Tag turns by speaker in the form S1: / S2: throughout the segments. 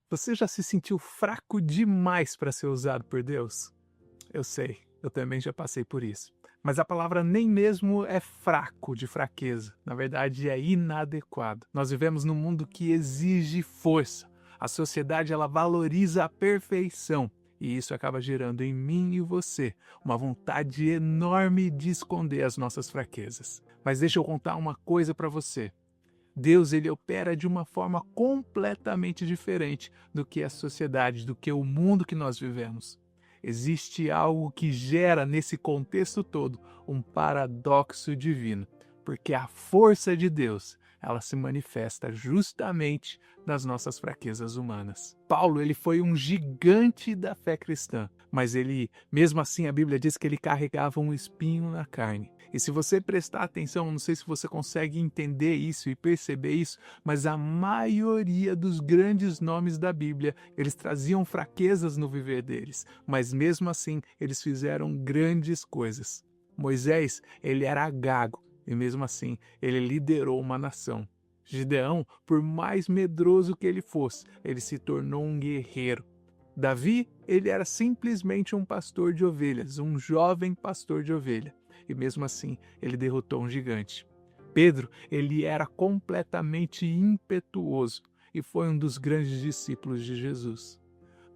S1: Você já se sentiu fraco demais para ser usado por Deus? Eu sei, eu também já passei por isso. Mas a palavra nem mesmo é fraco de fraqueza, na verdade é inadequado. Nós vivemos num mundo que exige força. A sociedade ela valoriza a perfeição e isso acaba gerando em mim e você uma vontade enorme de esconder as nossas fraquezas. Mas deixa eu contar uma coisa para você. Deus ele opera de uma forma completamente diferente do que a sociedade, do que o mundo que nós vivemos. Existe algo que gera nesse contexto todo um paradoxo divino, porque a força de Deus, ela se manifesta justamente nas nossas fraquezas humanas. Paulo, ele foi um gigante da fé cristã, mas ele, mesmo assim, a Bíblia diz que ele carregava um espinho na carne. E se você prestar atenção, não sei se você consegue entender isso e perceber isso, mas a maioria dos grandes nomes da Bíblia, eles traziam fraquezas no viver deles, mas mesmo assim eles fizeram grandes coisas. Moisés, ele era gago e mesmo assim ele liderou uma nação. Gideão, por mais medroso que ele fosse, ele se tornou um guerreiro. Davi, ele era simplesmente um pastor de ovelhas, um jovem pastor de ovelha. E mesmo assim, ele derrotou um gigante. Pedro, ele era completamente impetuoso e foi um dos grandes discípulos de Jesus.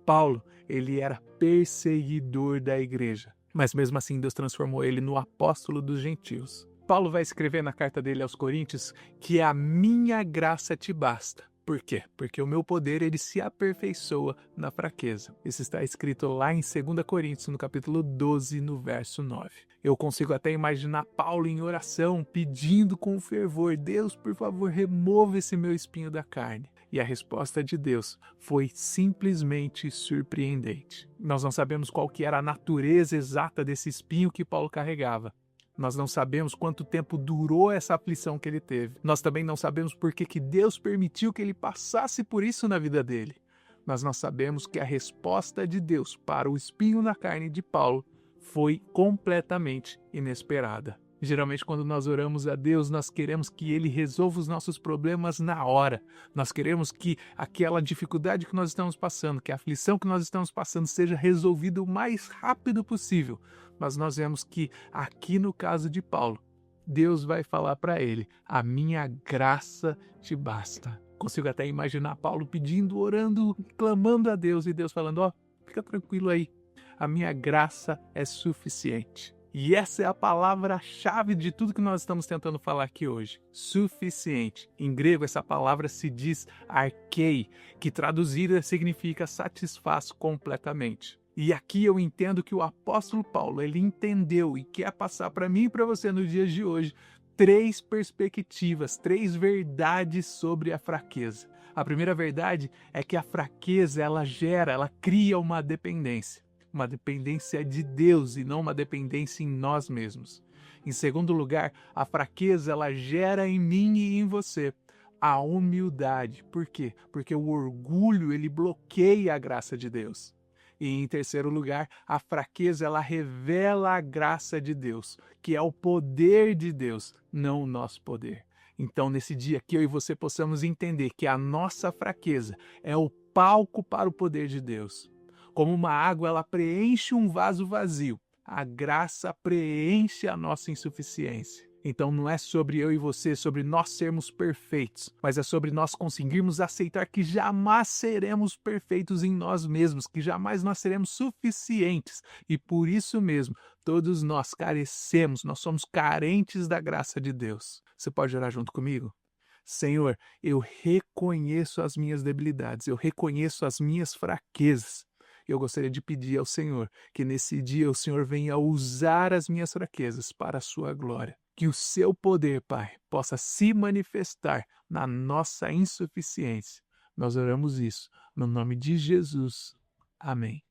S1: Paulo, ele era perseguidor da igreja, mas mesmo assim Deus transformou ele no apóstolo dos gentios. Paulo vai escrever na carta dele aos Coríntios que a minha graça te basta. Por quê? Porque o meu poder ele se aperfeiçoa na fraqueza. Isso está escrito lá em 2 Coríntios, no capítulo 12, no verso 9. Eu consigo até imaginar Paulo em oração, pedindo com fervor: Deus, por favor, remova esse meu espinho da carne. E a resposta de Deus foi simplesmente surpreendente. Nós não sabemos qual que era a natureza exata desse espinho que Paulo carregava. Nós não sabemos quanto tempo durou essa aflição que ele teve. Nós também não sabemos por que Deus permitiu que ele passasse por isso na vida dele. Mas nós sabemos que a resposta de Deus para o espinho na carne de Paulo foi completamente inesperada. Geralmente, quando nós oramos a Deus, nós queremos que Ele resolva os nossos problemas na hora. Nós queremos que aquela dificuldade que nós estamos passando, que a aflição que nós estamos passando, seja resolvida o mais rápido possível. Mas nós vemos que, aqui no caso de Paulo, Deus vai falar para ele: a minha graça te basta. Consigo até imaginar Paulo pedindo, orando, clamando a Deus e Deus falando: ó, fica tranquilo aí, a minha graça é suficiente. E essa é a palavra-chave de tudo que nós estamos tentando falar aqui hoje. Suficiente. Em grego, essa palavra se diz archei, que traduzida significa satisfaz completamente. E aqui eu entendo que o apóstolo Paulo, ele entendeu e quer passar para mim e para você nos dias de hoje 3 perspectivas, 3 verdades sobre a fraqueza. A primeira verdade é que a fraqueza, ela cria uma dependência de Deus e não uma dependência em nós mesmos. Em segundo lugar, a fraqueza ela gera em mim e em você a humildade. Por quê? Porque o orgulho ele bloqueia a graça de Deus. E em terceiro lugar, a fraqueza ela revela a graça de Deus, que é o poder de Deus, não o nosso poder. Então, nesse dia que eu e você possamos entender que a nossa fraqueza é o palco para o poder de Deus. Como uma água, ela preenche um vaso vazio. A graça preenche a nossa insuficiência. Então não é sobre eu e você, sobre nós sermos perfeitos, mas é sobre nós conseguirmos aceitar que jamais seremos perfeitos em nós mesmos, que jamais nós seremos suficientes. E por isso mesmo, todos nós carecemos, nós somos carentes da graça de Deus. Você pode orar junto comigo? Senhor, eu reconheço as minhas debilidades, eu reconheço as minhas fraquezas. Eu gostaria de pedir ao Senhor que nesse dia o Senhor venha usar as minhas fraquezas para a sua glória. Que o seu poder, Pai, possa se manifestar na nossa insuficiência. Nós oramos isso no nome de Jesus. Amém.